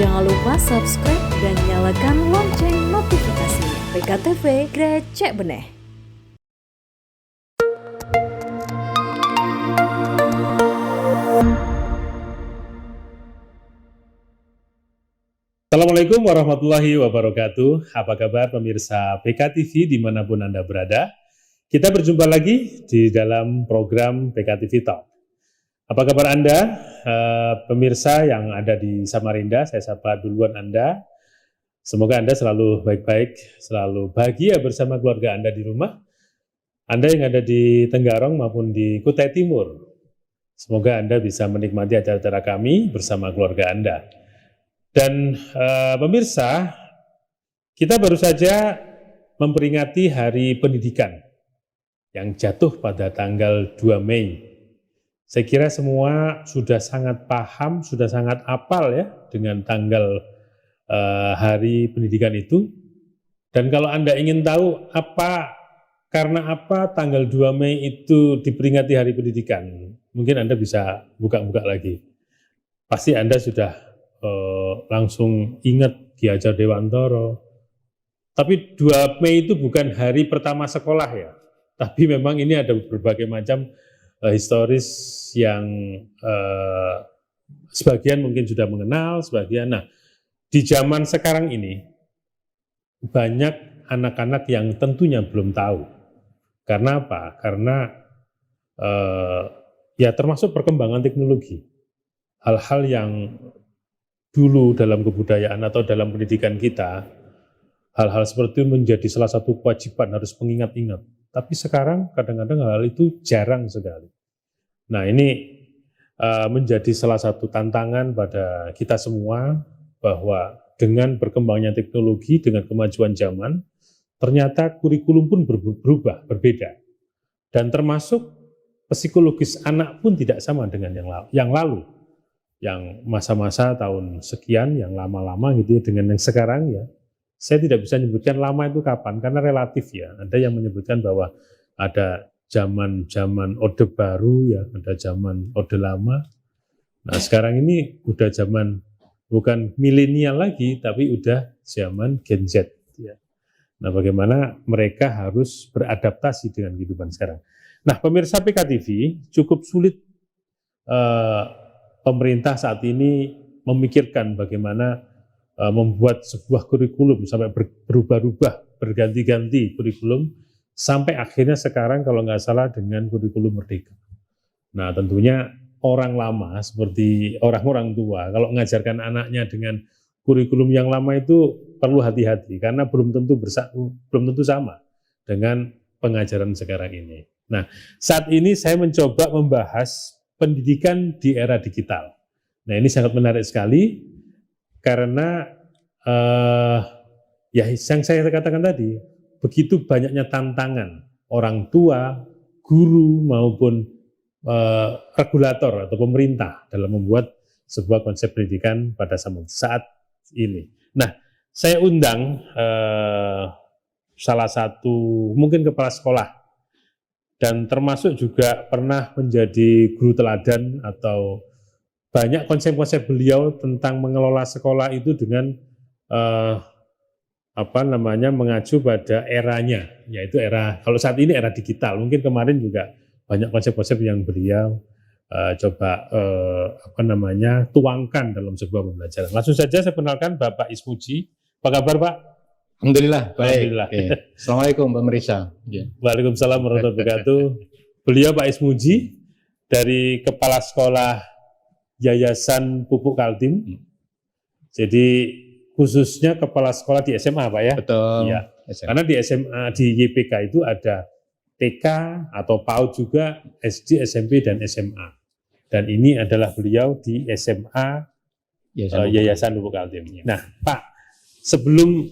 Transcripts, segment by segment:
Jangan lupa subscribe dan nyalakan lonceng notifikasinya. PKTV Grecek Beneh. Assalamualaikum warahmatullahi wabarakatuh. Apa kabar pemirsa PKTV dimanapun Anda berada? Kita berjumpa lagi di dalam program PKTV Talk. Apa kabar Anda, pemirsa yang ada di Samarinda? Saya sapa duluan Anda. Semoga Anda selalu baik-baik, selalu bahagia bersama keluarga Anda di rumah. Anda yang ada di Tenggarong maupun di Kutai Timur, semoga Anda bisa menikmati acara-acara kami bersama keluarga Anda. Dan pemirsa, kita baru saja memperingati Hari Pendidikan yang jatuh pada tanggal 2 Mei. Saya kira semua sudah sangat paham, sudah sangat apal ya dengan tanggal Hari Pendidikan itu. Dan kalau Anda ingin tahu karena apa tanggal 2 Mei itu diperingati Hari Pendidikan, mungkin Anda bisa buka-buka lagi. Pasti Anda sudah langsung ingat Ki Hajar Dewantara. Tapi 2 Mei itu bukan hari pertama sekolah ya, tapi memang ini ada berbagai macam historis yang sebagian mungkin sudah mengenal, sebagian. Nah, di zaman sekarang ini banyak anak-anak yang tentunya belum tahu. Karena apa? Karena ya termasuk perkembangan teknologi. Hal-hal yang dulu dalam kebudayaan atau dalam pendidikan kita, hal-hal seperti itu menjadi salah satu kewajiban, harus mengingat-ingat. Tapi sekarang kadang-kadang hal itu jarang sekali. Nah ini menjadi salah satu tantangan pada kita semua, bahwa dengan berkembangnya teknologi, dengan kemajuan zaman, ternyata kurikulum pun berubah, berbeda. Dan termasuk psikologis anak pun tidak sama dengan yang lalu. Yang masa-masa tahun sekian, yang lama-lama gitu ya, dengan yang sekarang ya, saya tidak bisa menyebutkan lama itu kapan, karena relatif ya. Ada yang menyebutkan bahwa ada zaman Orde Baru ya, ada zaman Orde Lama. Nah sekarang ini udah zaman bukan milenial lagi, tapi udah zaman Gen Z ya. Nah bagaimana mereka harus beradaptasi dengan kehidupan sekarang. Nah pemirsa PKTV, cukup sulit pemerintah saat ini memikirkan bagaimana membuat sebuah kurikulum sampai berubah-ubah, berganti-ganti kurikulum, sampai akhirnya sekarang kalau nggak salah dengan kurikulum merdeka. Nah tentunya orang lama seperti orang-orang tua, kalau mengajarkan anaknya dengan kurikulum yang lama itu perlu hati-hati, karena belum tentu sama dengan pengajaran sekarang ini. Nah saat ini saya mencoba membahas pendidikan di era digital. Nah ini sangat menarik sekali karena ya yang saya katakan tadi, begitu banyaknya tantangan orang tua, guru maupun regulator atau pemerintah dalam membuat sebuah konsep pendidikan pada saat ini. Nah saya undang salah satu mungkin kepala sekolah, dan termasuk juga pernah menjadi guru teladan, atau banyak konsep-konsep beliau tentang mengelola sekolah itu dengan mengacu pada eranya, yaitu kalau saat ini era digital. Mungkin kemarin juga banyak konsep-konsep yang beliau tuangkan dalam sebuah pembelajaran. Langsung saja saya kenalkan Bapak Ismuji. Apa kabar Pak? Alhamdulillah, baik. Alhamdulillah. Oke. Assalamualaikum pemirsa. Waalaikumsalam warahmatullahi wabarakatuh. Beliau Pak Ismuji dari Kepala Sekolah Yayasan Pupuk Kaltim. Jadi khususnya kepala sekolah di SMA Pak ya? Betul. Iya. SMA. Karena di SMA, di YPK itu ada TK atau PAUD juga, SD, SMP, dan SMA. Dan ini adalah beliau di SMA Yayasan Pupuk Kaltim. Nah Pak, sebelum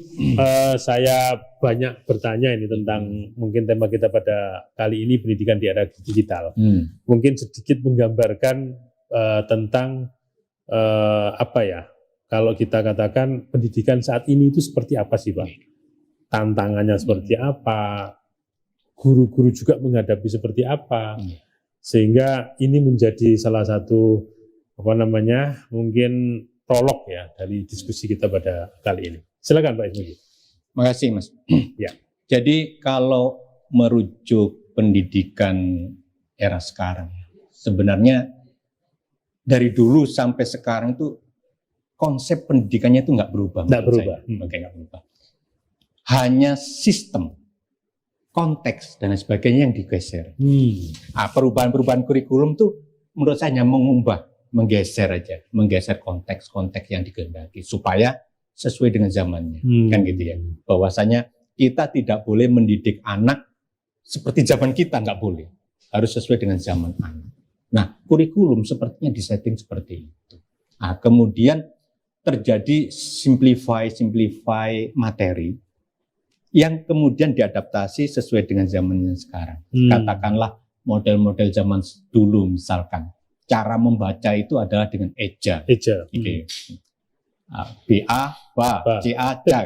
saya banyak bertanya ini tentang mungkin tema kita pada kali ini, pendidikan di era digital, mungkin sedikit menggambarkan tentang kalau kita katakan pendidikan saat ini itu seperti apa sih Pak? Tantangannya seperti apa? Guru-guru juga menghadapi seperti apa? Sehingga ini menjadi salah satu mungkin prolog ya dari diskusi kita pada kali ini. Silakan Pak Ismuji. Terima kasih Mas. Ya. Jadi kalau merujuk pendidikan era sekarang, sebenarnya dari dulu sampai sekarang itu konsep pendidikannya itu nggak berubah. Nggak berubah. Oke, nggak berubah. Hanya sistem, konteks dan lain sebagainya yang digeser. Perubahan-perubahan kurikulum tuh menurut saya hanya menggeser konteks-konteks yang dikehendaki supaya sesuai dengan zamannya, kan gitu ya. Bahwasanya kita tidak boleh mendidik anak seperti zaman kita, nggak boleh. Harus sesuai dengan zaman anak. Nah, kurikulum sepertinya disetting seperti itu. Nah, kemudian terjadi simplify materi yang kemudian diadaptasi sesuai dengan zamannya sekarang. Katakanlah model-model zaman dulu misalkan, cara membaca itu adalah dengan eja. Gitu. BA, ba, CA, ca.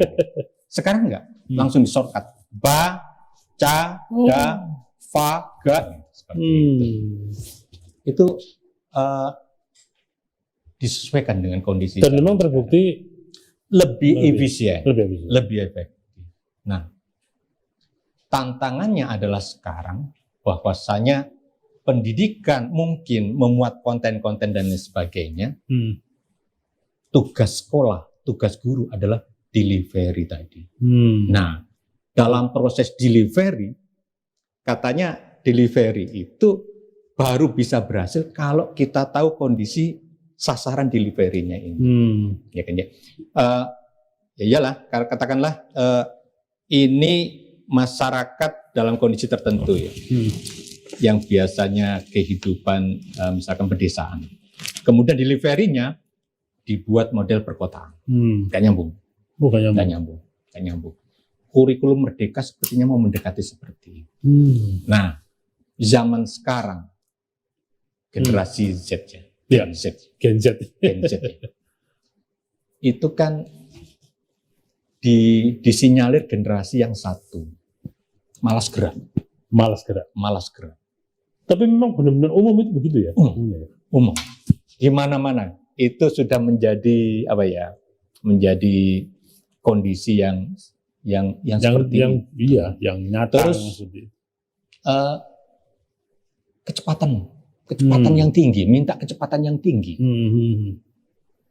Sekarang enggak, langsung di-shortcut. Ba, ca, da, fa, ga. Seperti itu. Itu disesuaikan dengan kondisi. Dan memang terbukti lebih efisien, lebih efektif. Nah, tantangannya adalah sekarang bahwasanya pendidikan mungkin memuat konten-konten dan lain sebagainya. Tugas sekolah, tugas guru adalah delivery tadi. Nah, dalam proses delivery, katanya delivery itu baru bisa berhasil kalau kita tahu kondisi sasaran delivery-nya ini. Ya kan ya. Ya iyalah, katakanlah ini masyarakat dalam kondisi tertentu ya. Yang biasanya kehidupan misalkan pedesaan. Kemudian delivery-nya dibuat model perkotaan. Gak nyambung. Gak nyambung. Kurikulum Merdeka sepertinya mau mendekati seperti itu. Nah, zaman sekarang generasi Z ya. Gen Z. Itu kan disinyalir generasi yang satu. Malas gerak. Tapi memang benar-benar umum itu begitu ya? Umum. Di mana-mana itu sudah menjadi menjadi kondisi yang seperti yang nyata. Terus kecepatan yang tinggi, minta kecepatan yang tinggi.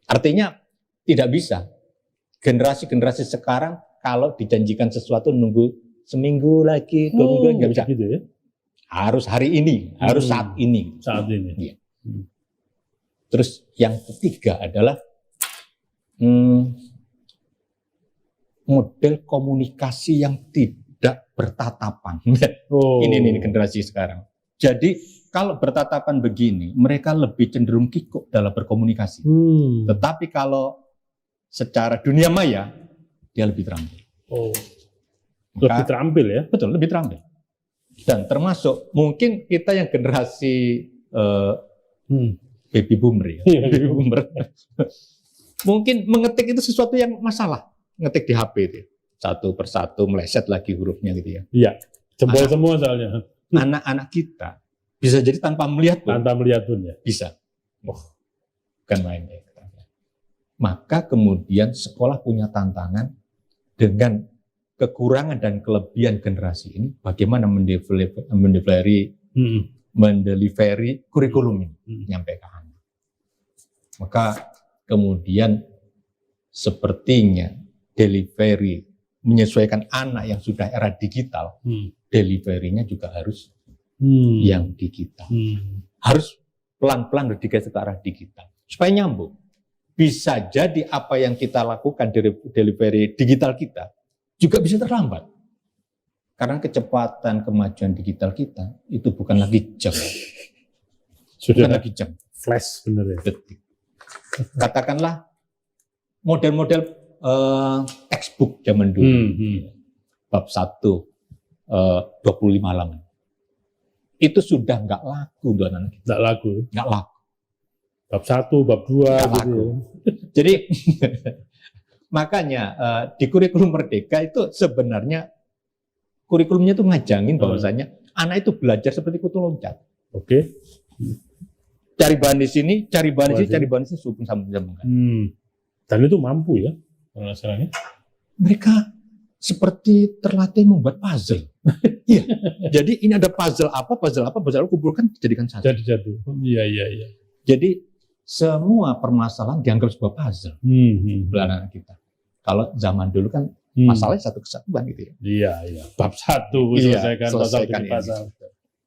Artinya tidak bisa. Generasi sekarang kalau dijanjikan sesuatu nunggu seminggu lagi, 2 minggu nggak bisa. Gitu ya? Harus hari ini, harus saat ini. Ya. Terus yang ketiga adalah model komunikasi yang tidak bertatapan. Ini generasi sekarang. Jadi kalau bertatapan begini, mereka lebih cenderung kikuk dalam berkomunikasi. Tetapi kalau secara dunia maya, dia lebih terampil. Lebih terampil ya? Betul, lebih terampil. Dan termasuk mungkin kita yang generasi baby boomer ya. Baby boomer. Mungkin mengetik itu sesuatu yang masalah. Ngetik di HP itu. Satu persatu meleset lagi hurufnya gitu ya. Iya, jempol semua soalnya. Anak-anak kita bisa jadi tanpa melihat pun. Ya? Bisa. Bukan main. Maka kemudian sekolah punya tantangan dengan kekurangan dan kelebihan generasi ini, bagaimana mendelivery kurikulum ini nyampe ke anak. Maka kemudian sepertinya delivery menyesuaikan anak yang sudah era digital, delivery-nya juga harus yang digital. Harus pelan-pelan digeser ke arah digital supaya nyambung. Bisa jadi apa yang kita lakukan dari delivery digital kita juga bisa terlambat. Karena kecepatan kemajuan digital kita itu bukan lagi jam. Bukan lagi jam. Flash benar ya. Detik. Katakanlah model-model textbook zaman dulu. Bab 1 25 halaman. Itu sudah nggak laku untuk anak-anak. Nggak laku. Bab 1, bab 2 gitu. Jadi makanya di kurikulum Merdeka itu sebenarnya kurikulumnya itu ngajangin bahwasanya anak itu belajar seperti kutu loncat. Oke. Cari bahan di sini, cari bahan di sini, Wah, cari bahan di sini, sambung-sambungkan. Dan itu mampu ya, kalau nggak salahnya. Mereka seperti terlatih membuat puzzle. Iya. Jadi ini ada puzzle apa, kumpulkan jadikan satu. Jadi. Iya. Jadi semua permasalahan dianggap sebuah puzzle. Anak kita. Kalau zaman dulu kan masalahnya satu kesatuan gitu ya. Iya. Bab 1 selesaikan pasal.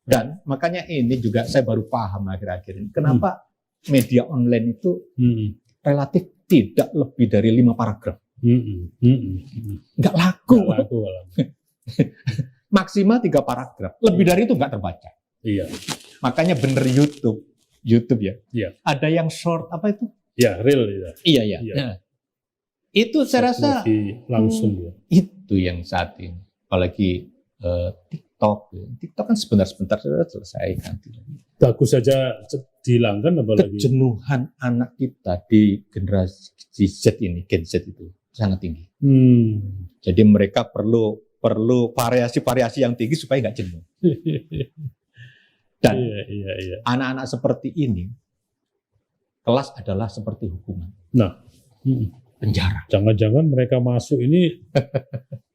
Dan makanya ini juga saya baru paham akhir-akhir ini. Kenapa media online itu relatif tidak lebih dari 5 paragraf. Nggak laku. Maksimal 3 paragraf. Lebih dari itu nggak terbaca. Iya. Makanya bener YouTube ya. Iya. Ada yang short apa itu? Ya, real ya. Iya. Nah, itu saya rasa langsung ya. Itu yang saat ini. Apalagi TikTok. TikTok kan sebentar-sebentar sudah selesai kan. Bagus saja dihilangkan apalagi. Kejenuhan anak kita di generasi Z ini, Gen Z itu sangat tinggi. Jadi mereka perlu variasi-variasi yang tinggi supaya nggak jenuh. Dan iya. anak-anak seperti ini, kelas adalah seperti hukuman. Nah, penjara. Jangan-jangan mereka masuk ini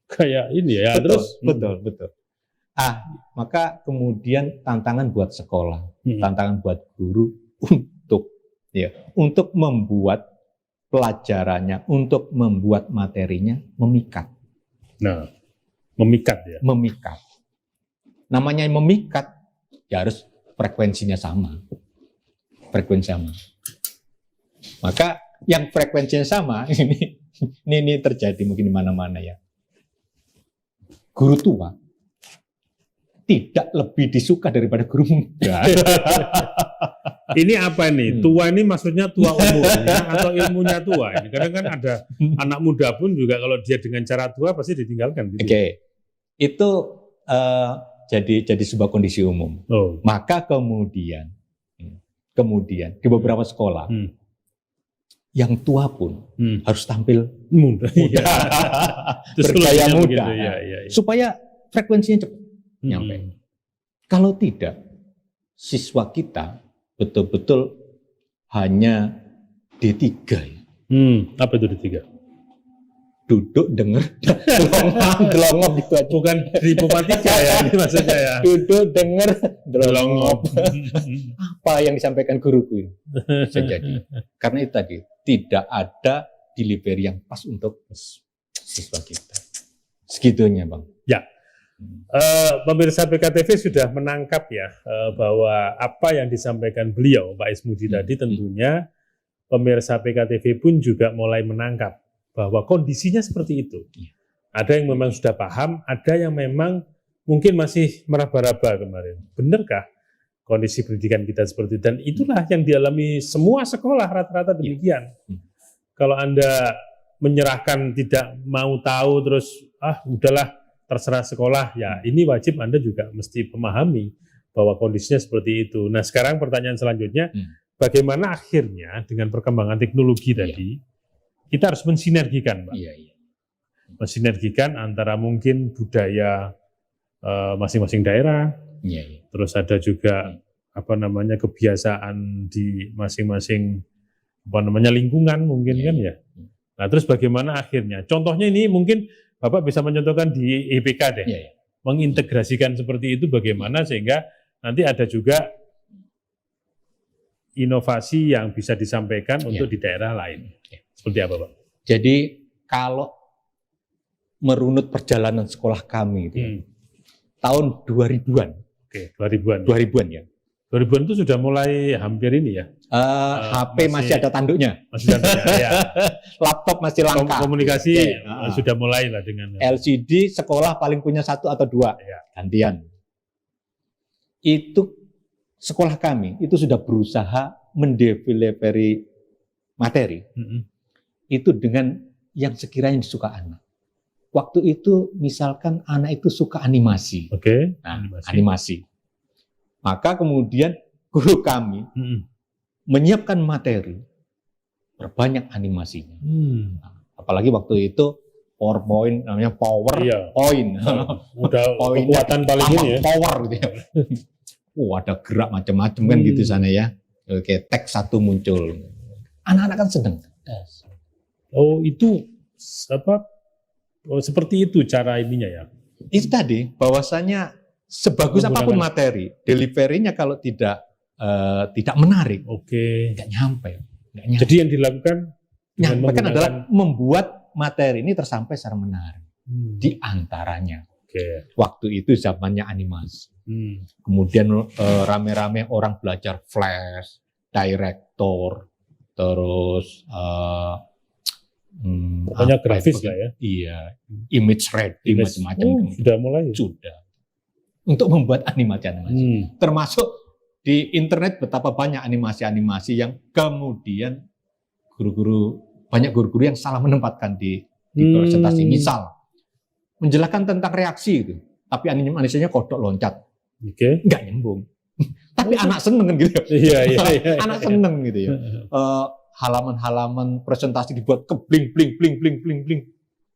kayak ini ya. Betul. Maka kemudian tantangan buat sekolah, tantangan buat guru untuk membuat pelajarannya, untuk membuat materinya memikat. Nah, memikat ya. Memikat. Namanya memikat, ya harus frekuensinya sama. Maka yang frekuensinya sama ini terjadi mungkin di mana-mana ya. Guru tua tidak lebih disuka daripada guru muda. Ini apa nih? Tua ini maksudnya tua umurnya atau ilmunya tua? Ini kadang kan ada anak muda pun juga kalau dia dengan cara tua pasti ditinggalkan. Gitu. Oke. Itu jadi sebuah kondisi umum. Maka kemudian di beberapa sekolah yang tua pun harus tampil muda. Bergaya muda. Supaya frekuensinya cepat nyampe. Kalau tidak, siswa kita betul-betul hanya D3 ya. Apa itu D3? Duduk, denger, delongop gitu aja. Bukan 1003 ya, ini maksudnya ya. Duduk, denger, delongop. Apa yang disampaikan guruku ini? Bisa jadi. Karena itu tadi, tidak ada delivery yang pas untuk siswa kita. Segitunya, Bang. Ya. Pemirsa PKTV sudah menangkap ya bahwa apa yang disampaikan beliau Pak Ismudi tadi tentunya pemirsa PKTV pun juga mulai menangkap bahwa kondisinya seperti itu. Ada yang memang sudah paham, ada yang memang mungkin masih meraba-raba kemarin. Benarkah kondisi pendidikan kita seperti itu? Dan itulah yang dialami semua sekolah rata-rata demikian. Kalau Anda menyerahkan tidak mau tahu terus udahlah terserah sekolah, ya ini wajib Anda juga mesti memahami bahwa kondisinya seperti itu. Nah sekarang pertanyaan selanjutnya, bagaimana akhirnya dengan perkembangan teknologi tadi, kita harus mensinergikan, Pak. Mensinergikan antara mungkin budaya masing-masing daerah, terus ada juga kebiasaan di masing-masing lingkungan mungkin kan ya. Nah terus bagaimana akhirnya? Contohnya ini mungkin Bapak bisa mencontohkan di IPK deh, mengintegrasikan seperti itu bagaimana sehingga nanti ada juga inovasi yang bisa disampaikan untuk di daerah lain. Seperti apa, Pak? Jadi kalau merunut perjalanan sekolah kami itu tahun 2000-an. Oke, 2000-an. 2000-an ya. 2000-an itu sudah mulai hampir ini ya. HP masih ada tanduknya. Masih ada ya. Laptop masih langka. Komunikasi sudah mulai lah dengan LCD sekolah paling punya 1 atau 2 gantian. Itu sekolah kami itu sudah berusaha mendeveloperi materi. Itu dengan yang sekiranya disuka anak. Waktu itu misalkan anak itu suka animasi. Oke. Animasi. Maka kemudian guru kami menyiapkan materi, berbanyak animasinya. Apalagi waktu itu PowerPoint, namanya PowerPoint. Udah kekuatan paling ini ya. Power gitu ya. Ada gerak macam-macam kan gitu sana ya. Oke, teks satu muncul. Anak-anak kan seneng. Oh, itu apa? Oh, seperti itu cara ininya ya. Itu tadi bahwasanya sebagus apapun materi, delivery-nya kalau tidak menarik, Oke. nggak nyampe. Jadi yang dilakukan Nyampaikan adalah membuat materi ini tersampai secara menarik. Di antaranya, waktu itu zamannya animasi. Kemudian rame-rame orang belajar Flash, Director, terus pokoknya grafis lah ya. Iya, image ready macam-macam. Sudah mulai. Sudah. Untuk membuat animasi-animasi. Termasuk di internet betapa banyak animasi-animasi yang kemudian banyak guru-guru yang salah menempatkan di presentasi. Misal, menjelaskan tentang reaksi itu, tapi animasinya kodok loncat. Nggak nyambung. Tapi anak seneng kan gitu. Iya. Anak seneng gitu ya. Halaman-halaman presentasi dibuat kebling, bling.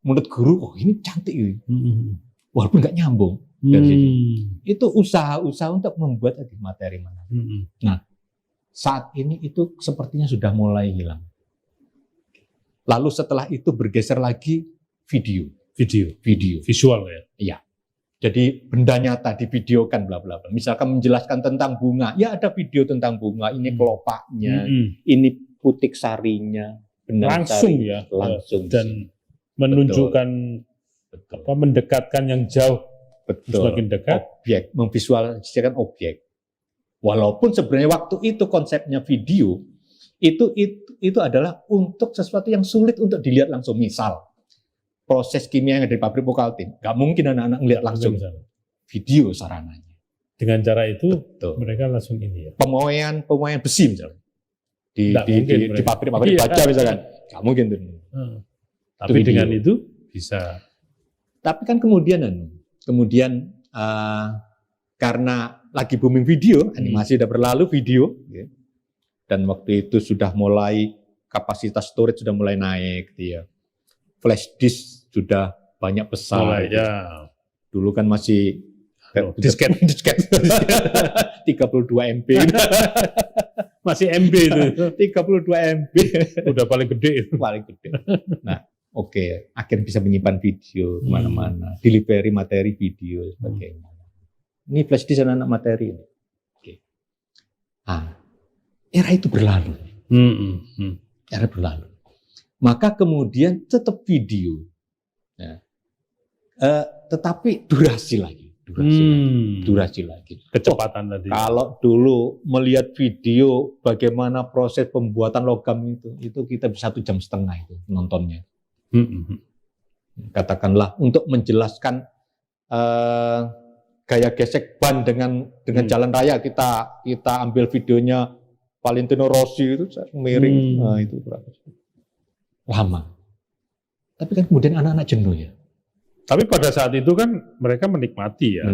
Menurut guru, oh ini cantik ini. Walaupun nggak nyambung. Itu usaha-usaha untuk membuat materi mana. Nah, saat ini itu sepertinya sudah mulai hilang. Lalu setelah itu bergeser lagi video, visual ya. Iya. Jadi benda nyata divideokan bla bla bla. Misalkan menjelaskan tentang bunga, ya ada video tentang bunga, ini kelopaknya, ini putik sarinya, langsung sari, ya. Langsung dan menunjukkan apa mendekatkan yang jauh. Semakin dekat, objek, memvisualisasikan objek. Walaupun sebenarnya waktu itu konsepnya video itu adalah untuk sesuatu yang sulit untuk dilihat langsung. Misal proses kimia yang ada di pabrik Vokaltin, nggak mungkin anak-anak melihat langsung. Video sarananya. Dengan cara itu mereka langsung ini ya. Pemoean besi misalnya di pabrik baja misalkan, nggak mungkin tuh. Tapi dengan itu bisa. Tapi kan kemudian karena lagi booming video, animasi sudah berlalu video, dan waktu itu sudah mulai kapasitas storage sudah mulai naik, gitu ya. Flash disk sudah banyak besar. Ya. Dulu kan masih disket 32 MB. Masih MB itu. 32 MB. Udah paling gede. Nah, oke, akhirnya bisa menyimpan video kemana-mana, delivery materi video sebagainya. Ini flash disk anak materi. Oke. Era itu berlalu. Era berlalu. Maka kemudian tetap video. Nah, tetapi durasi lagi. Kecepatan tadi. Kalau dulu melihat video bagaimana proses pembuatan logam itu kita bisa 1,5 jam itu nontonnya. Katakanlah untuk menjelaskan gaya gesek ban dengan jalan raya kita ambil videonya Valentino Rossi itu miring, itu berapa? Lama. Tapi kan kemudian anak-anak jenuh ya. Tapi pada saat itu kan mereka menikmati ya.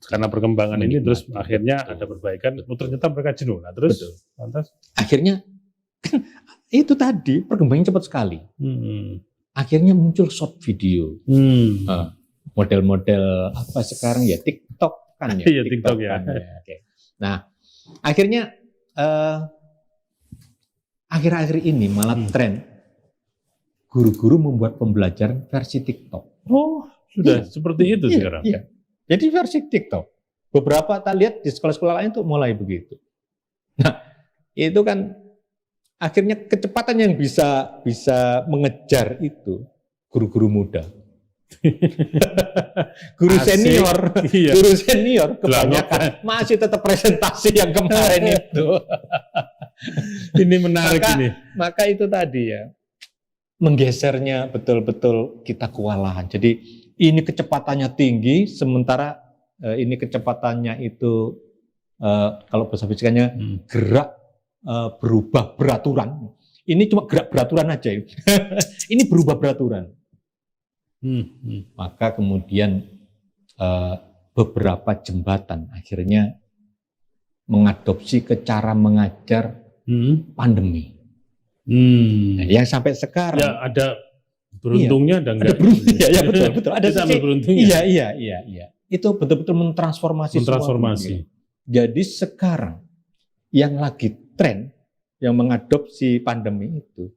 Karena perkembangan ini terus akhirnya ada perbaikan. Ternyata mereka jenuh. Nah, terus lantas akhirnya itu tadi perkembangannya cepat sekali. Akhirnya muncul short video. Model-model apa sekarang ya, TikTok kan ya. Iya, TikTok ya. Oke. Nah, akhirnya akhir-akhir ini malah tren guru-guru membuat pembelajaran versi TikTok. Oh, sudah seperti itu sekarang. Iya. Jadi versi TikTok. Beberapa tak lihat di sekolah-sekolah lain tuh mulai begitu. Nah, itu kan akhirnya kecepatan yang bisa mengejar itu guru-guru muda. Guru senior kebanyakan masih tetap presentasi yang kemarin itu. Ini menarik ini. Maka itu tadi ya, menggesernya betul-betul kita kewalahan. Jadi ini kecepatannya tinggi, sementara ini kecepatannya itu kalau bahasa fisikanya gerak berubah beraturan. Ini cuma gerak beraturan aja. Ini berubah beraturan. Maka kemudian beberapa jembatan akhirnya mengadopsi ke cara mengajar pandemi. Nah, yang sampai sekarang ya ada beruntungnya dan ada beruntungnya. Ya betul. Ada sampai beruntungnya. Iya. Itu betul-betul mentransformasi. Semua. Jadi sekarang yang lagi tren yang mengadopsi pandemi itu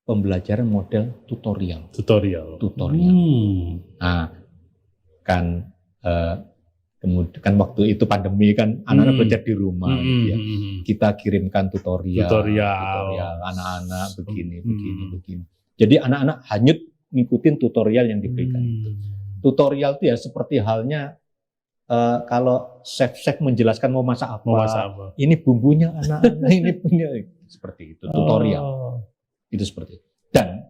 pembelajaran model tutorial. Tutorial. Nah, kan kemudian waktu itu pandemi kan anak-anak belajar di rumah, gitu ya. Kita kirimkan tutorial anak-anak begini. Jadi anak-anak hanyut ngikutin tutorial yang diberikan. Tutorial itu ya seperti halnya kalau chef menjelaskan mau masak apa. Ini bumbunya anak-anak, ini punya seperti itu tutorial. Itu seperti itu. Dan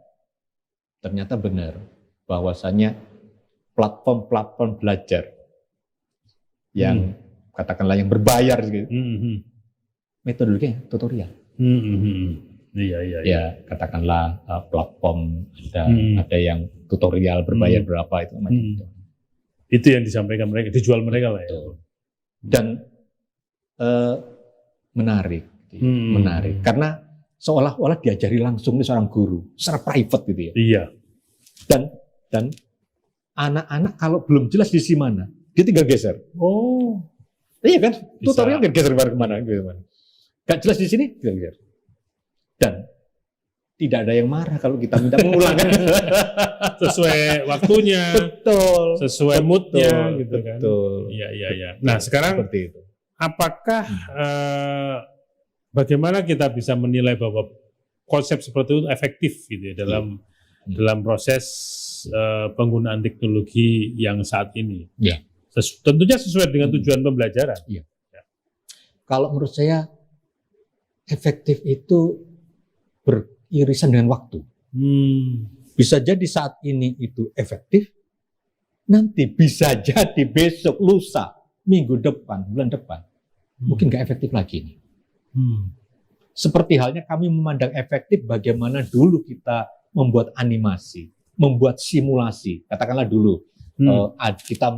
ternyata benar bahwasanya platform belajar yang katakanlah yang berbayar gitu. Metodologinya tutorial. Iya. Ya, katakanlah platform ada yang tutorial berbayar berapa itu macam itu. Itu yang disampaikan mereka, dijual mereka lah ya. Dan menarik karena seolah-olah diajari langsung oleh seorang guru secara private gitu ya. Iya. Dan anak-anak kalau belum jelas di sisi mana, dia tinggal geser. Oh. Iya kan? Tutorial kan geser kemana? Gak jelas di sini, tinggal geser. Dan tidak ada yang marah kalau kita minta mengulang kan. Sesuai waktunya. Betul. Sesuai moodnya gitu kan. Betul. Iya. Nah sekarang seperti itu. Apakah bagaimana kita bisa menilai bahwa konsep seperti itu efektif gitu ya dalam proses penggunaan teknologi yang saat ini? Ya. Tentunya sesuai dengan tujuan pembelajaran. Iya. Ya. Kalau menurut saya efektif itu beririsan dengan waktu. Bisa jadi saat ini itu efektif, nanti bisa jadi besok, lusa, minggu depan, bulan depan, mungkin nggak efektif lagi nih. Seperti halnya kami memandang efektif bagaimana dulu kita membuat animasi, membuat simulasi. Katakanlah dulu kita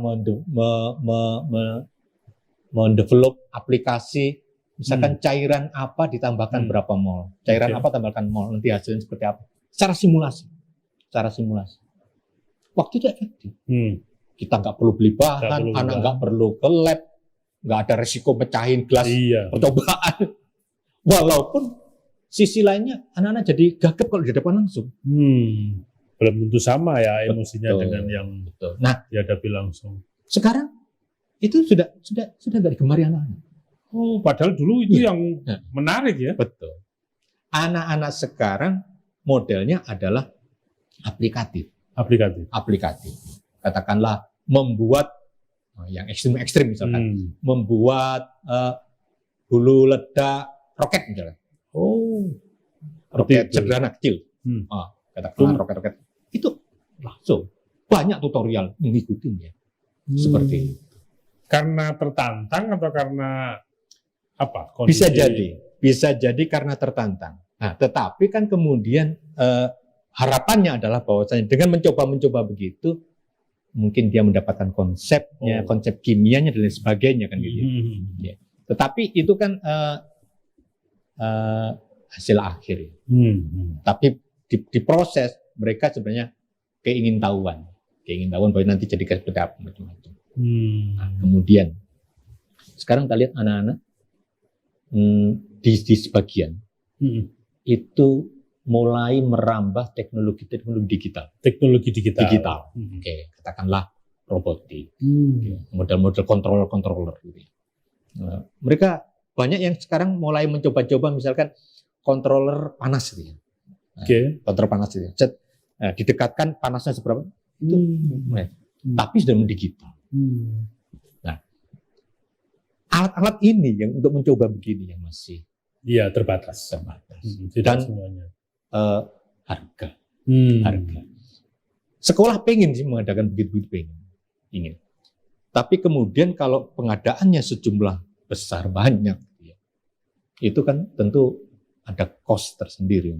mendevelop aplikasi, misalkan cairan apa ditambahkan berapa mol, cairan apa tambahkan mol, nanti hasilnya seperti apa. Secara simulasi. Waktu itu efektif. Kita nggak perlu beli bahan, anak nggak perlu ke lab, nggak ada resiko pecahin gelas percobaan. Walaupun sisi lainnya anak-anak jadi gagap kalau di depan langsung. Belum tentu sama ya emosinya dengan yang dihadapi langsung. Sekarang itu sudah nggak digemari anak-anak. Oh, padahal dulu itu yang menarik ya. Betul. Anak-anak sekarang modelnya adalah aplikatif. Katakanlah membuat yang ekstrim misalkan, membuat hulu ledak roket misalnya. Roket sederhana kecil. Katakanlah roket-roket itu langsung banyak tutorial mengikutinya. Seperti itu. Karena tertantang atau karena apa? Kondisi? Bisa jadi karena tertantang. Nah, tetapi kan kemudian harapannya adalah bahwasanya dengan mencoba begitu, mungkin dia mendapatkan konsepnya, konsep kimianya dan lain sebagainya kan gitu. Ya. Tetapi itu kan hasil akhir. Tapi di proses mereka sebenarnya keingintahuan bahwa nanti jadi seperti apa macam-macam. Nah, kemudian sekarang kita lihat anak-anak di sebagian itu mulai merambah teknologi digital. Oke, katakanlah robotik, model-model controller gitu. Mereka banyak yang sekarang mulai mencoba-coba misalkan controller panas gitu ya. Controller panas gitu. Didekatkan panasnya seberapa itu, tapi sudah digital. Nah, alat-alat ini yang untuk mencoba begini yang masih terbatas. Tidak Dan semuanya. Harga. Sekolah pengen sih mengadakan begitu ingin. Tapi kemudian kalau pengadaannya sejumlah besar banyak, itu kan tentu ada cost tersendiri.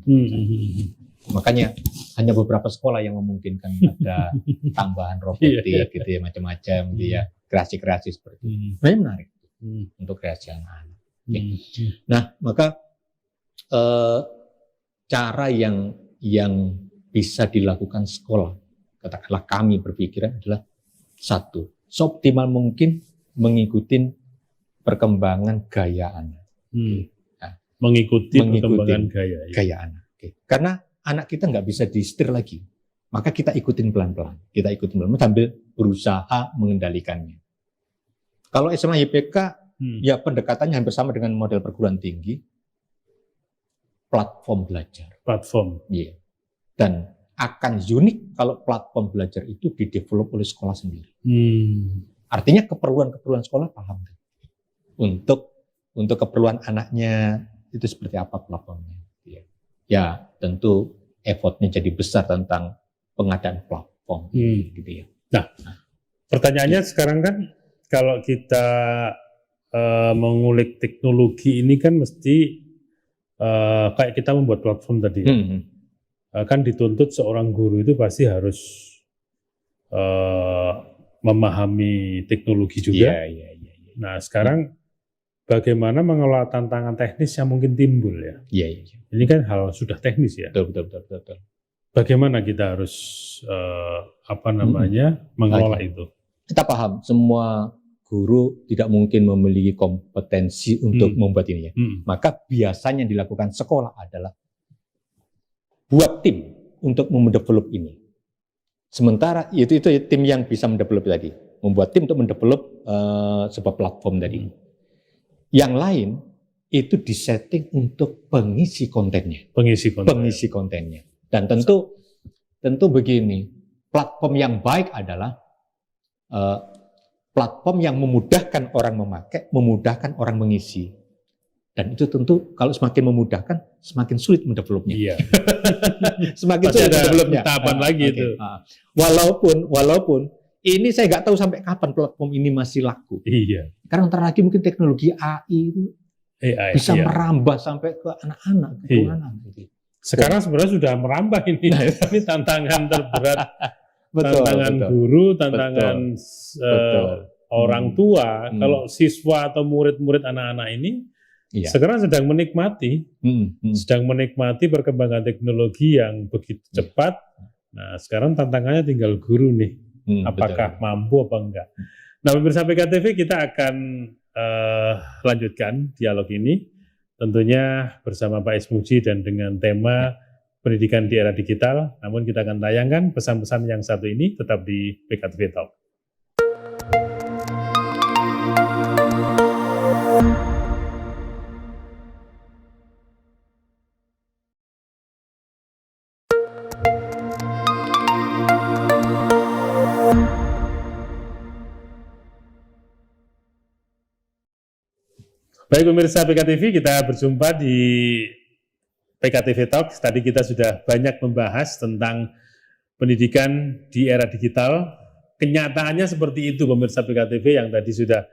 Makanya hanya beberapa sekolah yang memungkinkan ada tambahan robotik gitu ya, macam-macam gitu ya, kreasi-kreasi seperti itu. Sebenarnya menarik untuk kreasi anak-anak. Nah, maka cara yang bisa dilakukan sekolah, katakanlah kami berpikiran adalah satu, seoptimal mungkin mengikuti perkembangan gaya anak. mengikuti perkembangan gaya. Gaya anak. Karena anak kita nggak bisa disetir lagi, maka kita ikutin pelan-pelan. Kita ikutin pelan-pelan sambil berusaha mengendalikannya. Kalau SMA YPK, ya pendekatannya hampir sama dengan model perguruan tinggi, platform belajar. Platform. Iya. Dan akan unik kalau platform belajar itu didevelop oleh sekolah sendiri. Artinya keperluan sekolah paham. Untuk keperluan anaknya itu seperti apa platformnya. Ya tentu effortnya jadi besar tentang pengadaan platform. Gitu ya. Nah, pertanyaannya sekarang kan kalau kita mengulik teknologi ini kan mesti kayak kita membuat platform tadi. Kan dituntut seorang guru itu pasti harus memahami teknologi juga. Iya. Nah sekarang bagaimana mengelola tantangan teknis yang mungkin timbul ya? Iya. Ini kan hal sudah teknis ya. Betul. Bagaimana kita harus mengelola itu? Kita paham semua guru tidak mungkin memiliki kompetensi untuk membuat ini ya. Maka biasanya yang dilakukan sekolah adalah buat tim untuk mendevelop ini. Sementara itu tim yang bisa mendevelop tadi, membuat tim untuk mendevelop sebuah platform tadi. Yang lain itu disetting untuk pengisi kontennya. Pengisi kontennya. Dan tentu begini, platform yang baik adalah platform yang memudahkan orang memakai, memudahkan orang mengisi. Dan itu tentu kalau semakin memudahkan, semakin sulit mendevelopnya. Iya. Semakin sulit mendevelopnya. Tahapan lagi itu. Walaupun ini saya nggak tahu sampai kapan platform ini masih laku. Iya. Karena ntar lagi mungkin teknologi AI itu bisa merambah sampai ke anak-anak, ke anak. Sekarang sebenarnya sudah merambah ini. Ini tantangan terberat. Tantangan guru, tantangan orang tua. Kalau siswa atau murid-murid anak-anak ini sekarang sedang menikmati perkembangan teknologi yang begitu cepat. Nah, sekarang tantangannya tinggal guru nih, apakah mampu apa enggak. Nah, pemirsa PKTV, kita akan lanjutkan dialog ini, tentunya bersama Pak Ismuji dan dengan tema pendidikan di era digital. Namun kita akan tayangkan pesan-pesan yang satu ini tetap di PKTV Talk. Baik pemirsa PKTV, kita berjumpa di PKTV Talk. Tadi kita sudah banyak membahas tentang pendidikan di era digital. Kenyataannya seperti itu pemirsa PKTV yang tadi sudah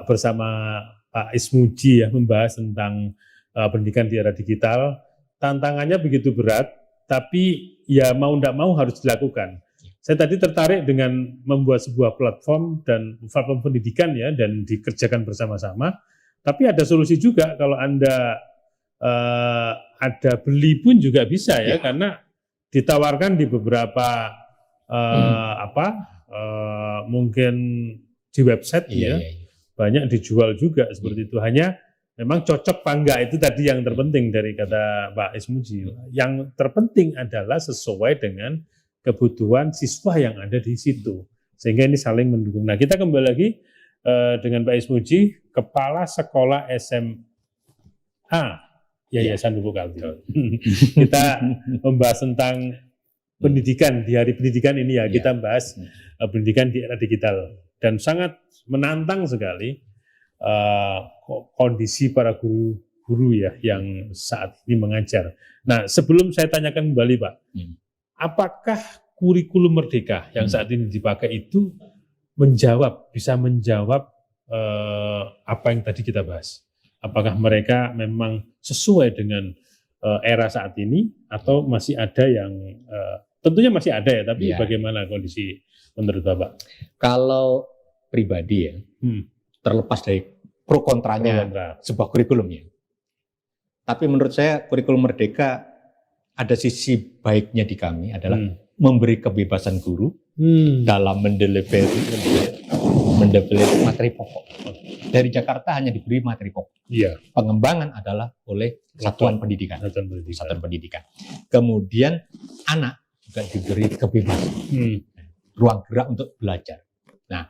bersama Pak Ismuji ya membahas tentang pendidikan di era digital. Tantangannya begitu berat, tapi ya mau tidak mau harus dilakukan. Saya tadi tertarik dengan membuat sebuah platform dan platform pendidikan ya dan dikerjakan bersama-sama. Tapi ada solusi juga kalau Anda ada beli pun juga bisa ya karena ditawarkan di beberapa mungkin di website banyak dijual juga seperti itu. Hanya memang cocok apa enggak itu tadi yang terpenting dari kata Pak Ismuji. Yang terpenting adalah sesuai dengan kebutuhan siswa yang ada di situ, sehingga ini saling mendukung. Nah, kita kembali lagi dengan Pak Ismuji, Kepala Sekolah SMA Yayasan Pupuk Kaltim. Kita membahas tentang pendidikan di hari pendidikan ini ya. Kita membahas pendidikan di era digital dan sangat menantang sekali kondisi para guru ya yang saat ini mengajar. Nah, sebelum saya tanyakan kembali Pak. Apakah kurikulum Merdeka yang saat ini dipakai itu bisa menjawab apa yang tadi kita bahas? Apakah mereka memang sesuai dengan era saat ini atau masih ada yang tentunya masih ada ya, tapi bagaimana kondisi menurut Bapak? Kalau pribadi ya, terlepas dari pro kontranya sebuah kurikulumnya. Tapi menurut saya kurikulum Merdeka ada sisi baiknya di kami adalah memberi kebebasan guru dalam mendeliver mendevelop materi pokok. Dari Jakarta hanya diberi materi pokok. Iya. Pengembangan adalah oleh satuan pendidikan. Satuan pendidikan. Kemudian anak juga diberi kebebasan, ruang gerak untuk belajar. Nah,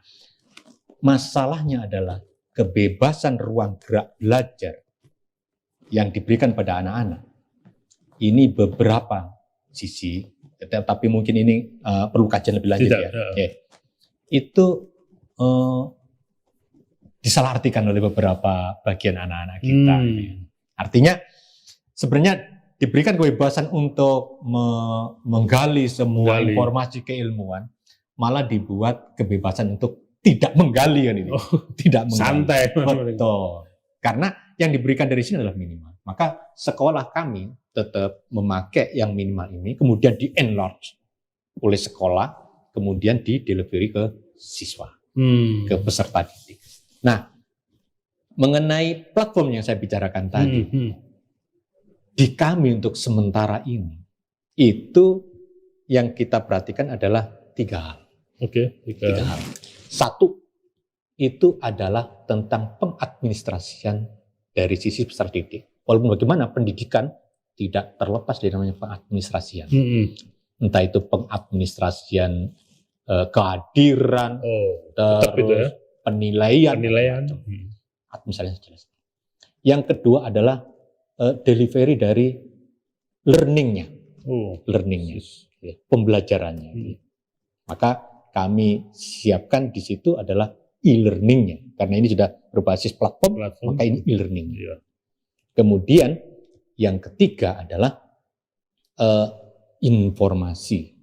masalahnya adalah kebebasan ruang gerak belajar yang diberikan pada anak-anak. Ini beberapa sisi, tapi mungkin ini perlu kajian lebih lanjut. Itu disalahartikan oleh beberapa bagian anak-anak kita. Artinya sebenarnya diberikan kebebasan untuk menggali semua informasi keilmuan, malah dibuat kebebasan untuk tidak menggali kan ini. Tidak menggali. Santai. Betul. Karena yang diberikan dari sini adalah minimal. Maka sekolah kami tetap memakai yang minimal ini, kemudian di-enlarge oleh sekolah, kemudian di-delivery ke siswa, ke peserta didik. Nah, mengenai platform yang saya bicarakan tadi, di kami untuk sementara ini, itu yang kita perhatikan adalah 3 hal. Tiga hal. 1, itu adalah tentang pengadministrasian dari sisi peserta didik. Walaupun bagaimana pendidikan tidak terlepas dari namanya pengadministrasian. Entah itu pengadministrasian kehadiran, terus penilaian. Administrasi jelas. Yang kedua adalah delivery dari learningnya, pembelajarannya. Maka kami siapkan di situ adalah e-learningnya, karena ini sudah berbasis platform. Maka ini e-learning. Kemudian yang ketiga adalah informasi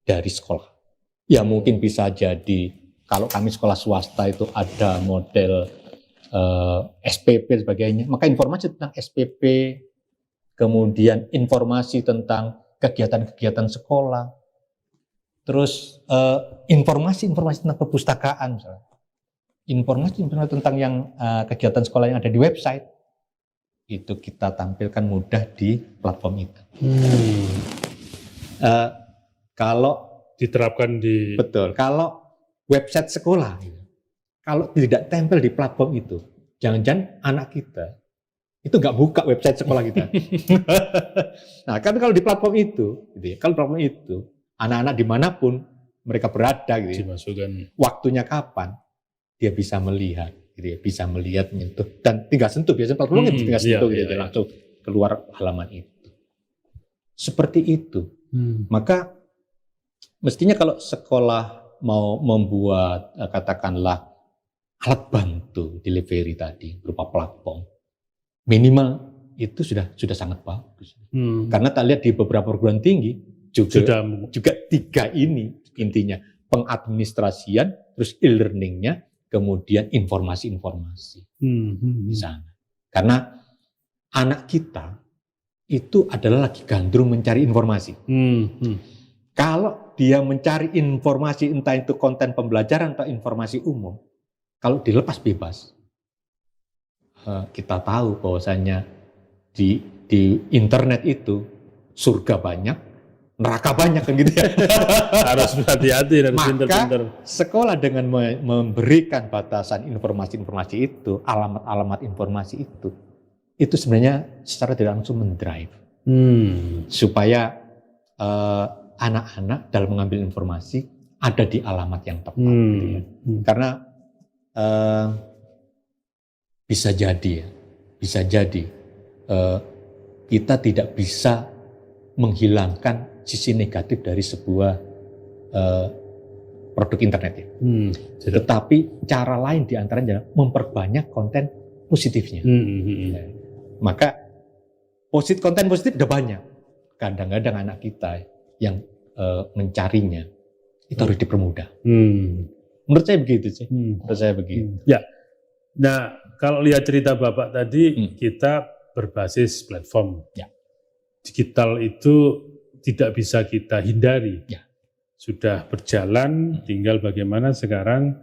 dari sekolah. Ya mungkin bisa jadi kalau kami sekolah swasta itu ada model SPP dan sebagainya, maka informasi tentang SPP, kemudian informasi tentang kegiatan-kegiatan sekolah, terus informasi-informasi tentang perpustakaan, misalnya. Informasi tentang yang kegiatan sekolah yang ada di website, itu kita tampilkan mudah di platform itu. Kalau diterapkan di... Betul, kalau website sekolah, kalau tidak tempel di platform itu, jangan-jangan anak kita itu nggak buka website sekolah kita. Nah, kan kalau di platform itu, gitu ya, kalau platform itu, anak-anak dimanapun mereka berada, gitu ya, dimasukkan. Waktunya kapan dia bisa melihat, gitu ya, bisa melihat, menyentuh, dan tinggal sentuh, biasanya platformnya tinggal sentuh, gitu ya, langsung keluar halaman itu. Seperti itu. Maka mestinya kalau sekolah mau membuat katakanlah alat bantu delivery tadi berupa platform, minimal itu sudah sangat bagus. Karena tak lihat di beberapa perguruan tinggi juga 3 ini intinya, pengadministrasian, terus e-learningnya, kemudian informasi-informasi di sana. Karena anak kita itu adalah lagi gandrung mencari informasi. Kalau dia mencari informasi, entah itu konten pembelajaran atau informasi umum, kalau dilepas bebas, kita tahu bahwasanya di internet itu surga banyak, neraka banyak kan gitu ya. Harus hati-hati dan pintar-pintar. Sekolah dengan memberikan batasan informasi-informasi itu, alamat-alamat informasi itu sebenarnya secara tidak langsung mendrive supaya anak-anak dalam mengambil informasi ada di alamat yang tepat. Gitu ya. Karena bisa jadi kita tidak bisa menghilangkan sisi negatif dari sebuah produk internet ya. Tetapi cara lain diantaranya memperbanyak konten positifnya. Maka konten positif udah banyak. Kadang-kadang anak kita yang mencarinya itu harus dipermudah. Menurut saya begitu sih. Menurut saya begitu. Ya. Nah, kalau lihat cerita Bapak tadi, kita berbasis platform. Ya. Digital itu tidak bisa kita hindari. Ya. Sudah berjalan, tinggal bagaimana sekarang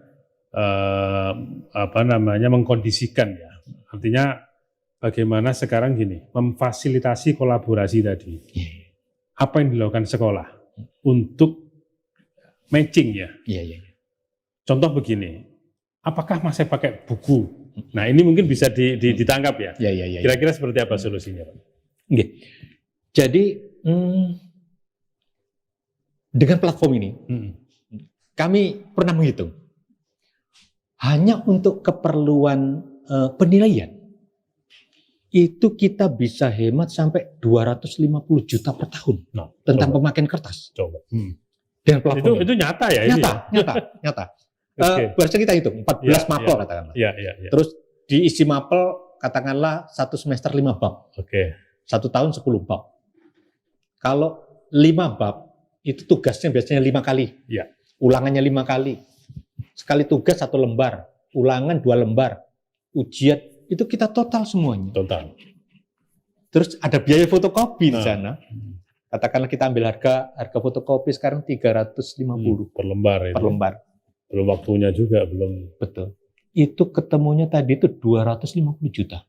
mengkondisikan ya. Artinya bagaimana sekarang gini, memfasilitasi kolaborasi tadi. Apa yang dilakukan sekolah untuk matching ya. Iya. Contoh begini, apakah masih pakai buku? Nah, ini mungkin bisa ditangkap ya. Ya. Kira-kira seperti apa solusinya, Pak? Oke. Jadi dengan platform ini kami pernah menghitung hanya untuk keperluan penilaian itu kita bisa hemat sampai 250 juta per tahun tentang pemakaian kertas. Coba. Dengan platform itu nyata ya? Nyata. Barusan kita hitung 14 mapel katakanlah. Ya. Terus diisi mapel katakanlah 1 semester 5 bab. Oke. 1 tahun 10 bab. Kalau 5 bab itu tugasnya biasanya 5 kali. Ya. Ulangannya 5 kali. Sekali tugas 1 lembar, ulangan 2 lembar, ujian itu kita total semuanya. Total. Terus ada biaya fotokopi di sana. Katakanlah kita ambil harga fotokopi sekarang 350 per lembar itu. Per lembar. Belum waktunya juga, belum. Betul. Itu ketemunya tadi itu 250 juta.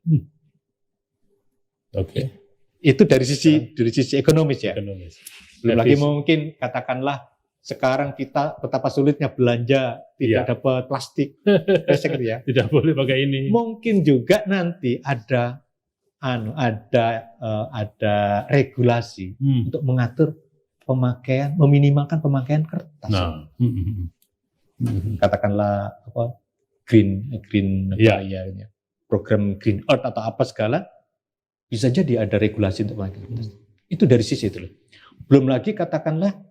Oke. Itu dari sisi ekonomis ya. Ekonomis. Belum lagi mungkin katakanlah sekarang kita betapa sulitnya belanja, tidak dapat plastik, ya. Tidak boleh pakai ini. Mungkin juga nanti ada regulasi untuk mengatur pemakaian, meminimalkan pemakaian kertas. Nah. Katakanlah green program Green Earth atau apa segala, bisa jadi ada regulasi untuk pemakaian kertas. Itu dari sisi itu loh. Belum lagi katakanlah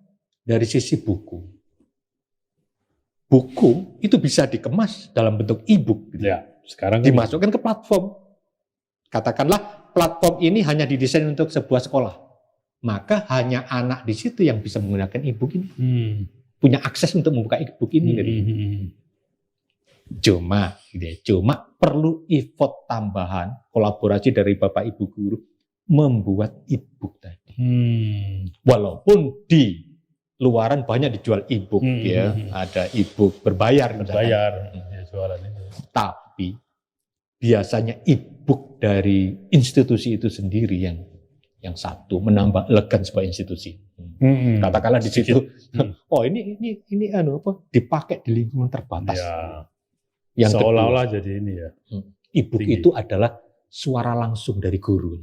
dari sisi buku. Buku itu bisa dikemas dalam bentuk e-book. Gitu. Ya, sekarang dimasukkan ke platform. Katakanlah platform ini hanya didesain untuk sebuah sekolah. Maka hanya anak di situ yang bisa menggunakan e-book ini. Punya akses untuk membuka e-book ini. Cuma perlu effort tambahan, kolaborasi dari Bapak Ibu guru membuat e-book tadi. Walaupun di luaran banyak dijual e-book ada e-book berbayar jualan itu. Tapi biasanya e-book dari institusi itu sendiri yang satu menambah elegan sebuah institusi. Katakanlah di situ, ini dipakai di lingkungan terbatas. Ya. Yang seolah-olah jadi ini ya. E-book itu adalah suara langsung dari guru.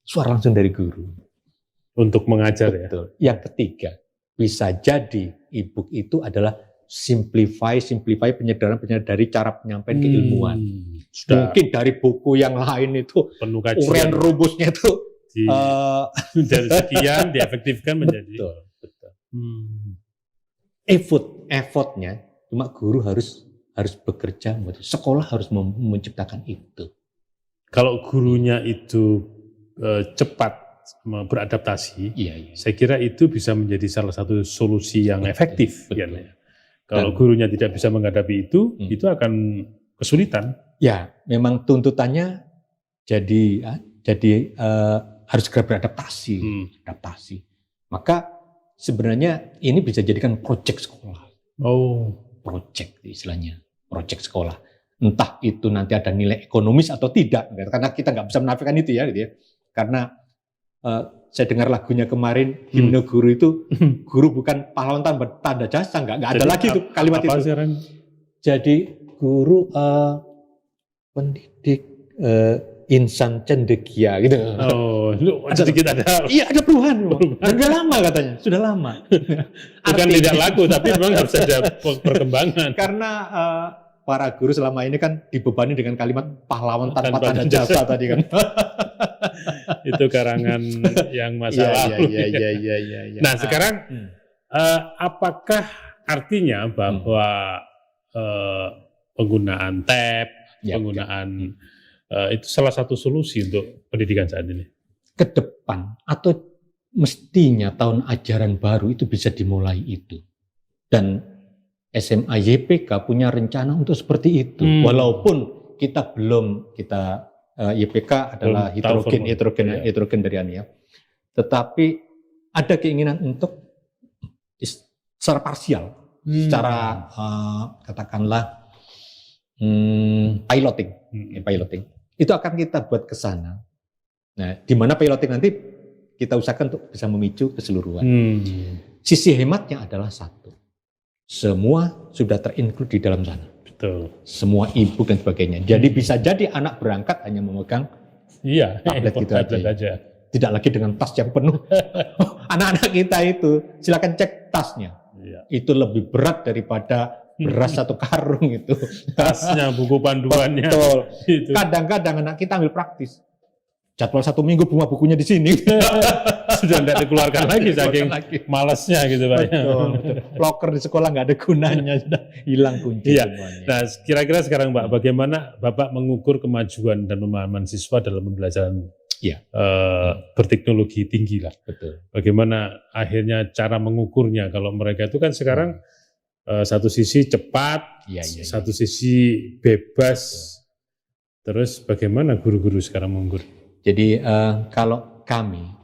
Suara langsung dari guru. Untuk mengajar. Betul. Ya. Yang ketiga, bisa jadi e-book itu adalah simplify penyedaran dari cara penyampaian keilmuan. Mungkin dari buku yang lain itu penuh kajian. Uraian rumusnya itu dari sekian diefektifkan menjadi. Betul. Effortnya cuma guru harus bekerja, sekolah harus menciptakan itu. Kalau gurunya itu cepat beradaptasi, saya kira itu bisa menjadi salah satu solusi yang efektif. Betul. Kalau gurunya tidak bisa menghadapi itu akan kesulitan. Ya, memang tuntutannya jadi harus segera beradaptasi. Adaptasi. Maka sebenarnya ini bisa jadikan proyek sekolah. Proyek istilahnya, proyek sekolah. Entah itu nanti ada nilai ekonomis atau tidak, karena kita nggak bisa menafikan itu ya, gitu ya. Karena saya dengar lagunya kemarin, himne guru itu, guru bukan pahlawan tanda jasa, nggak ada lagi itu kalimat itu. Jadi guru pendidik insan cendekia gitu. Sedikit ada. Iya, ada perubahan. Sudah lama katanya, sudah lama. Bukan tidak laku, tapi memang harus ada perkembangan. Karena para guru selama ini kan dibebani dengan kalimat pahlawan tanpa tanda jasa tadi kan. Itu karangan yang masa lalu. Iya. Nah, sekarang apakah artinya bahwa penggunaan tab, penggunaan itu salah satu solusi untuk pendidikan saat ini? Ke depan atau mestinya tahun ajaran baru itu bisa dimulai itu. Dan SMA YPK punya rencana untuk seperti itu. Walaupun kita YPK adalah heterogen dari Ania. Tetapi ada keinginan untuk secara parsial, secara katakanlah piloting. Itu akan kita buat ke sana. Nah, di mana piloting nanti kita usahakan untuk bisa memicu keseluruhan. Sisi hematnya adalah satu. Semua sudah terinclude di dalam sana. Betul. semua e-book dan sebagainya. Jadi bisa jadi anak berangkat hanya memegang Iya, tablet gitu tablet aja. aja. Tidak lagi dengan tas yang penuh. Anak-anak kita itu silakan cek tasnya. Iya. Itu lebih berat daripada beras satu karung itu. Tasnya, buku panduannya. Betul. Itu. Kadang-kadang anak kita ambil praktis. Jadwal 1 minggu semua bukunya di sini. Sudah tidak dikeluarkan lagi saking lagi. malesnya gitu Pak. Betul, betul. Loker di sekolah nggak ada gunanya, sudah hilang kunci Iya. semuanya. Nah, kira-kira sekarang Pak, bagaimana Bapak mengukur kemajuan dan pemahaman siswa dalam pembelajaran Iya. berteknologi tinggi lah? Betul. Bagaimana akhirnya cara mengukurnya kalau mereka itu kan sekarang satu sisi cepat, Iya, iya, satu sisi bebas, terus bagaimana guru-guru sekarang mengukur? Jadi kalau kami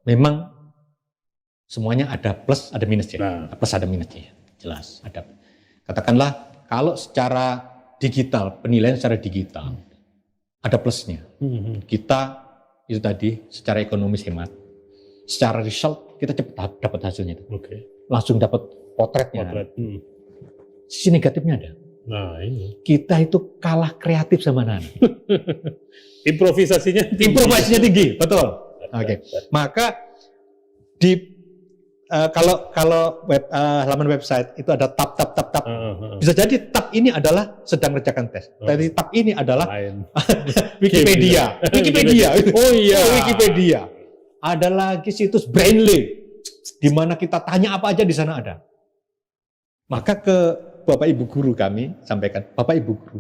memang semuanya ada plus ada minus ya. Nah. Plus ada minusnya, jelas ada. Katakanlah kalau secara digital, penilaian secara digital ada plusnya. Kita itu tadi secara ekonomis hemat, secara result kita cepat dapat hasilnya itu. Oke. Langsung dapat potretnya. Potret. Sisi negatifnya ada. Nah ini. Kita itu kalah kreatif sama anak. Improvisasinya tinggi, betul. Oke. Maka di kalau halaman website itu ada tab. Bisa jadi tab ini adalah sedang mengerjakan tes. Tapi tab ini adalah Wikipedia. Oh iya. Wikipedia. Ada lagi situs Brainly di mana kita tanya apa aja di sana ada. Maka ke Bapak Ibu guru kami sampaikan, Bapak Ibu guru,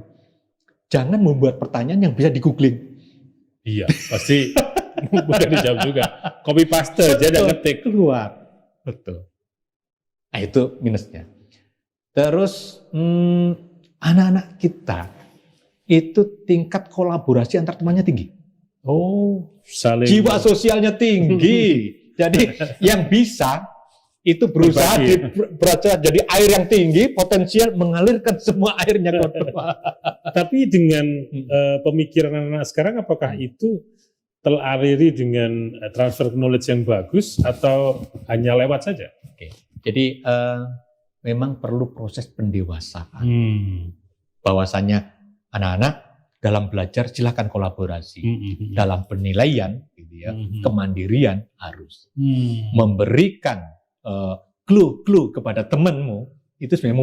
jangan membuat pertanyaan yang bisa di-googling. Iya, pasti bukan dijawab juga. Copy paste aja dan ngetik keluar. Betul. Nah itu minusnya. Terus anak-anak kita itu tingkat kolaborasi antar temannya tinggi. Oh, saling Jiwa sosialnya tinggi. Jadi yang bisa itu berusaha berusaha jadi air yang tinggi, potensial mengalirkan semua airnya ke depan. Tapi dengan pemikiran anak-anak sekarang, apakah itu teraliri dengan transfer knowledge yang bagus atau hanya lewat saja? Oke. Jadi memang perlu proses pendewasaan. Bahwasanya anak-anak dalam belajar silakan kolaborasi. Dalam penilaian, gitu ya, kemandirian harus memberikan clue kepada temanmu itu sebenarnya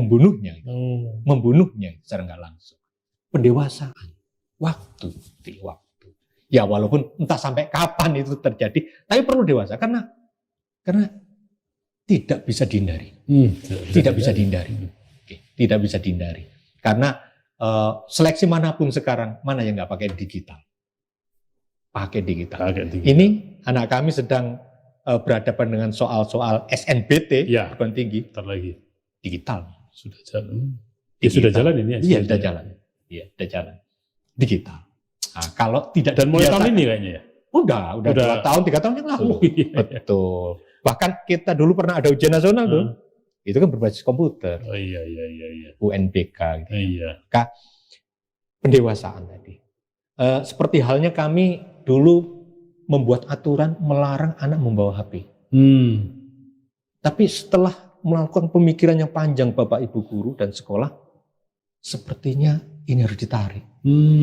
membunuhnya secara nggak langsung. Pendewasaan, waktu. Ya walaupun entah sampai kapan itu terjadi, tapi perlu dewasa karena tidak bisa dihindari. Tidak bisa dihindari. Oke, tidak bisa dihindari. Karena seleksi manapun sekarang mana yang nggak pakai digital? Pakai digital. Ini anak kami sedang berhadapan dengan soal-soal SNBT, perguruan tinggi, lagi digital. Sudah jalan. Sudah jalan ini ya? Iya, sudah jalan. Iya, sudah jalan. Digital. Nah, kalau tidak dan mulai tahun ini kayaknya ya? Udah 2 tahun, 3 tahun yang lalu. Betul. Bahkan kita dulu pernah ada ujian nasional tuh. Itu kan berbasis komputer. Oh iya. UNBK gitu. Iya. Maka pendewasaan tadi. Seperti halnya kami dulu membuat aturan melarang anak membawa HP. Tapi setelah melakukan pemikiran yang panjang Bapak Ibu guru dan sekolah, sepertinya ini harus ditarik.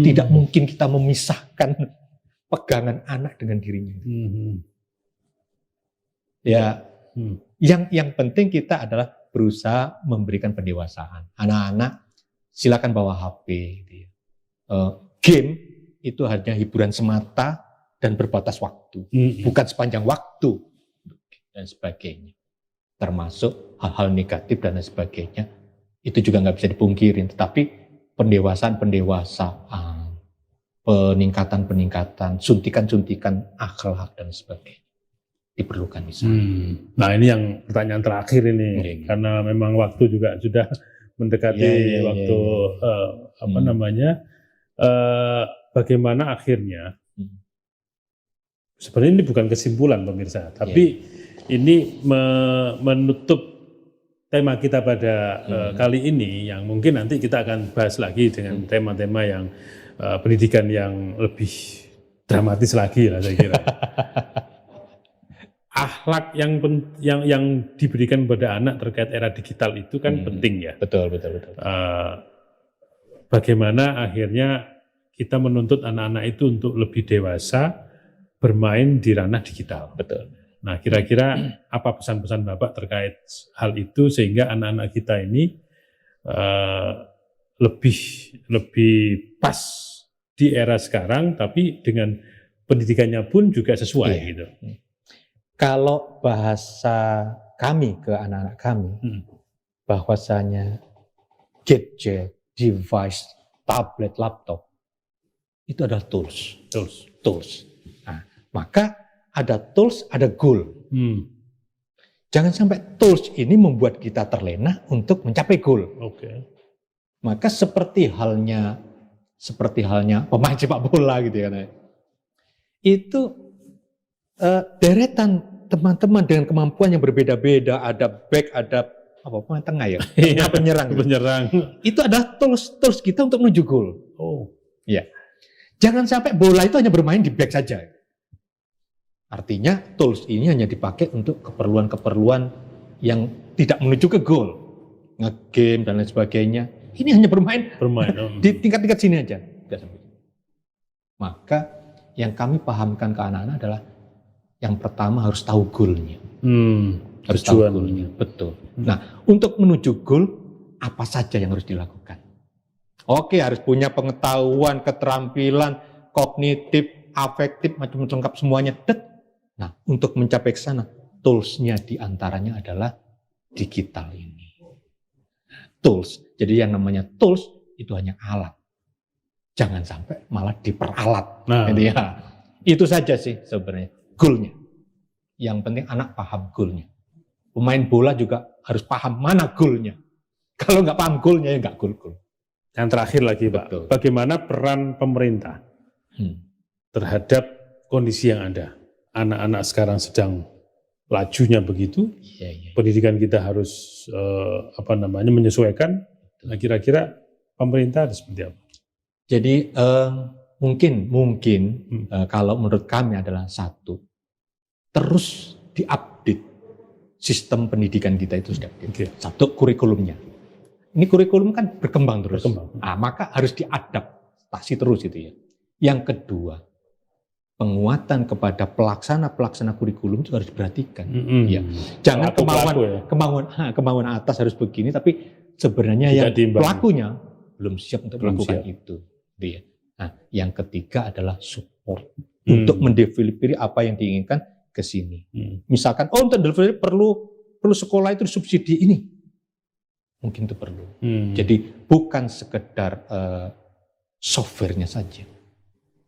Tidak mungkin kita memisahkan pegangan anak dengan dirinya. Ya, yang penting kita adalah berusaha memberikan pendewasaan. Anak-anak silakan bawa HP. Game itu hanya hiburan semata dan berbatas waktu, bukan sepanjang waktu dan sebagainya. Termasuk hal-hal negatif dan lain sebagainya, itu juga nggak bisa dipungkirin. Tetapi pendewasaan, peningkatan, suntikan akhlak dan sebagainya diperlukan di sana. Nah ini yang pertanyaan terakhir ini, karena memang waktu juga sudah mendekati waktu bagaimana akhirnya. Sebenarnya ini bukan kesimpulan pemirsa, tapi ini menutup tema kita pada kali ini yang mungkin nanti kita akan bahas lagi dengan tema-tema yang pendidikan yang lebih dramatis lagi lah saya kira. akhlak yang diberikan kepada anak terkait era digital itu kan penting ya. Betul. Bagaimana akhirnya kita menuntut anak-anak itu untuk lebih dewasa bermain di ranah digital. Betul. Nah, kira-kira apa pesan-pesan Bapak terkait hal itu sehingga anak-anak kita ini lebih pas di era sekarang, tapi dengan pendidikannya pun juga sesuai gitu. Kalau bahasa kami ke anak-anak kami, bahwasanya gadget, device, tablet, laptop itu adalah tools. Nah, maka ada tools, ada goal. Jangan sampai tools ini membuat kita terlena untuk mencapai goal. Maka seperti halnya pemain sepak bola gitu ya. Itu deretan teman-teman dengan kemampuan yang berbeda-beda, ada back, ada pemain tengah ya, penyerang. Itu adalah tools kita untuk menuju gol. Ya. Jangan sampai bola itu hanya bermain di back saja. Artinya tools ini hanya dipakai untuk keperluan-keperluan yang tidak menuju ke gol, nge-game dan lain sebagainya. Ini hanya bermain di tingkat-tingkat sini aja. Maka yang kami pahamkan ke anak-anak adalah yang pertama harus tahu goalnya. Harus tahu goalnya, betul. Nah, untuk menuju goal, apa saja yang harus dilakukan? Oke, harus punya pengetahuan, keterampilan, kognitif, afektif, macam-macam lengkap semuanya. Nah, untuk mencapai ke sana, tools-nya diantaranya adalah digital ini. Tools, jadi yang namanya tools itu hanya alat. Jangan sampai malah diperalat. Gitu ya. Itu saja sih sebenarnya goalnya. Yang penting anak paham goalnya. Pemain bola juga harus paham mana goalnya. Kalau nggak paham goalnya ya nggak goal. Yang terakhir lagi Pak, bagaimana peran pemerintah terhadap kondisi yang ada? Anak-anak sekarang sedang lajunya begitu, pendidikan kita harus menyesuaikan. Nah, kira-kira pemerintah ada seperti apa? Jadi mungkin kalau menurut kami adalah satu, terus diupdate sistem pendidikan kita itu sudah. Satu, kurikulumnya. Ini kurikulum kan berkembang terus. Nah, maka harus diadaptasi terus itu ya. Yang kedua, penguatan kepada pelaksana kurikulum itu harus diperhatikan. Ya. Jangan kemauan atas harus begini, tapi sebenarnya yang pelakunya belum siap untuk melakukan itu. Ya. Nah, yang ketiga adalah support untuk mendeveloperi apa yang diinginkan ke sini. Misalkan, untuk delivery perlu sekolah itu disubsidi ini. Mungkin itu perlu. Jadi bukan sekedar softwarenya saja,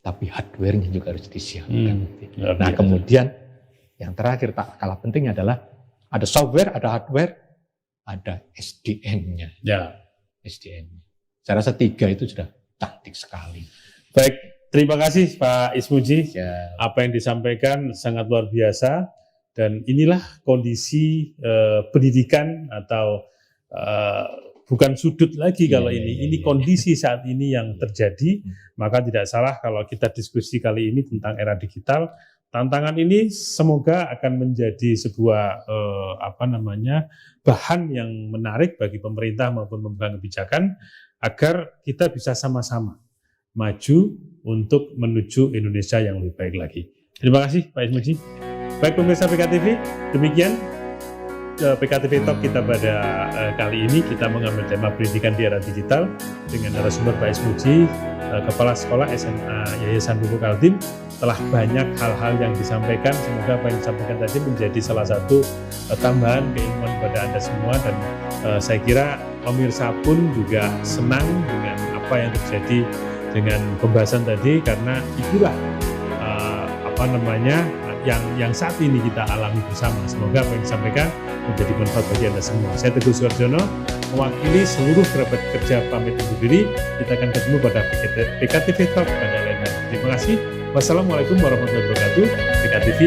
tapi hardwarenya juga harus disiapkan. Nah, kemudian yang terakhir tak kalah pentingnya adalah ada software, ada hardware, ada SDM-nya. SDM. Saya rasa 3 itu sudah cantik sekali. Baik, terima kasih Pak Ismuji. Apa yang disampaikan sangat luar biasa, dan inilah kondisi pendidikan atau bukan sudut lagi kalau ini kondisi saat ini yang terjadi. Maka tidak salah kalau kita diskusi kali ini tentang era digital. Tantangan ini semoga akan menjadi sebuah bahan yang menarik bagi pemerintah maupun pemegang kebijakan agar kita bisa sama-sama maju untuk menuju Indonesia yang lebih baik lagi. Terima kasih Pak Ismuji. Baik pemirsa PKTV, demikian PKTV Talk kita pada kali ini. Kita mengambil tema pendidikan di era digital dengan narasumber Pak Ismuji, Kepala Sekolah SMA Yayasan Pupuk Altim. Telah banyak hal-hal yang disampaikan. Semoga apa yang disampaikan tadi menjadi salah satu tambahan keilmuan kepada Anda semua, dan saya kira pemirsa pun juga senang dengan apa yang terjadi dengan pembahasan tadi, karena itulah yang saat ini kita alami bersama. Semoga apa yang disampaikan menjadi manfaat bagi Anda semua. Saya Teguh Suarjono, mewakili seluruh kerabat kerja pamit undur diri. Kita akan ketemu pada PKTV Talk pada lain hari. Terima kasih. Wassalamualaikum warahmatullahi wabarakatuh. PKTV.